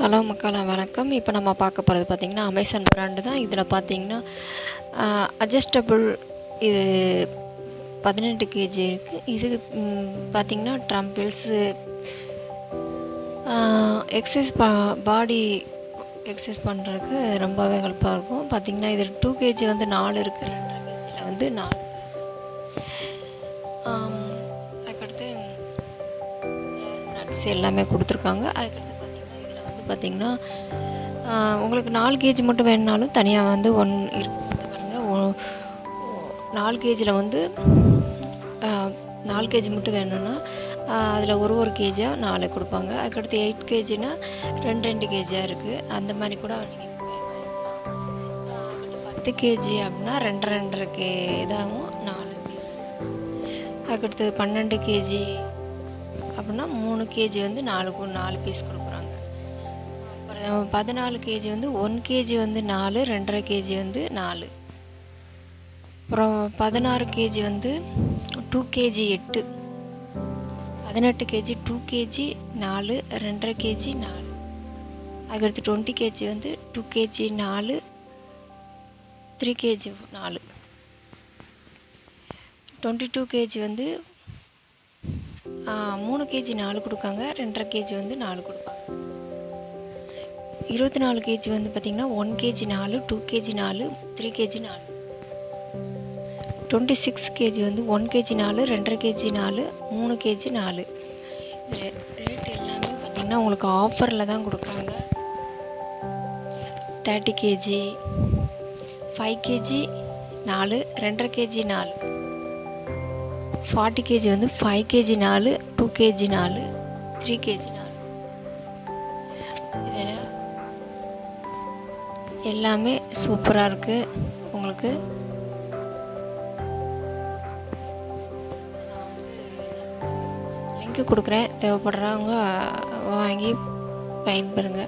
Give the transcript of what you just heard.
Hello மக்களா வணக்கம். இப்போ நம்ம பார்க்க போகிறது பார்த்திங்கன்னா அமேசான் பிராண்டு தான். இதில் பார்த்திங்கன்னா அட்ஜஸ்டபுள் இது 18 கேஜி இருக்குது. இது பார்த்திங்கன்னா ட்ரம்பிள்ஸு எக்ஸசைஸ் பாடி எக்ஸசைஸ் பண்ணுறதுக்கு ரொம்பவே ஹெல்ப்பாக இருக்கும். பார்த்திங்கன்னா இது 2 கேஜி வந்து 4 இருக்குது, 2.5 கேஜியில் வந்து 4 பீஸ். அதுக்கடுத்து நட்ஸ் எல்லாமே கொடுத்துருக்காங்க. அதுக்கடுத்து பார்த்திங்கன்னா உங்களுக்கு 4 கேஜி மட்டும் வேணுனாலும் தனியாக வந்து இருக்குது பாருங்கள். 4 கேஜியில் வந்து 4 கேஜி மட்டும் வேணும்னா அதில் ஒரு கேஜியாக 4 கொடுப்பாங்க. அதுக்கடுத்து 8 கேஜினா 2 கேஜியாக இருக்குது. அந்த மாதிரி கூட நீங்கள் அதுக்கடுத்து 10 கேஜி அப்படின்னா 2.5 இதாகவும் 4 பீஸ். அதுக்கடுத்து 12 கேஜி அப்படின்னா 3 கேஜி வந்து 4 பீஸ் கொடுக்குறாங்க. 14 கேஜி வந்து 1 கேஜி வந்து 4, 2.5 கேஜி வந்து 4. அப்புறம் 16 கேஜி வந்து 2 கேஜி 8, 18 கேஜி 2 கேஜி 4, 2.5 கேஜி 4. அதுக்கடுத்து 20 கேஜி வந்து 2 கேஜி 4, 3 கேஜி 4. 22 கேஜி வந்து 3 கேஜி 4 கொடுக்காங்க, 2.5 கேஜி வந்து 4 கொடுப்பாங்க. 24 கேஜி வந்து பார்த்திங்கன்னா 1 கேஜி 4, 2 கேஜி 4, 3 கேஜி 4. 26 கேஜி வந்து 1 கேஜி 4, 2.5 கேஜி 4, 3 கேஜி 4. இது ரேட் எல்லாமே பார்த்திங்கன்னா உங்களுக்கு ஆஃபரில் தான் கொடுக்குறாங்க. 30 கேஜி 5 கேஜி 4, 2.5 கேஜி 4. 40 கேஜி வந்து 5 கேஜி 4, 2 கேஜி 4, 3 கேஜி 4. இதெல்லாம் எல்லாமே சூப்பராக இருக்குது. உங்களுக்கு லிங்க்கு கொடுக்குறேன், தேவைப்படுறவங்க வாங்கி பயன்பெறுங்க.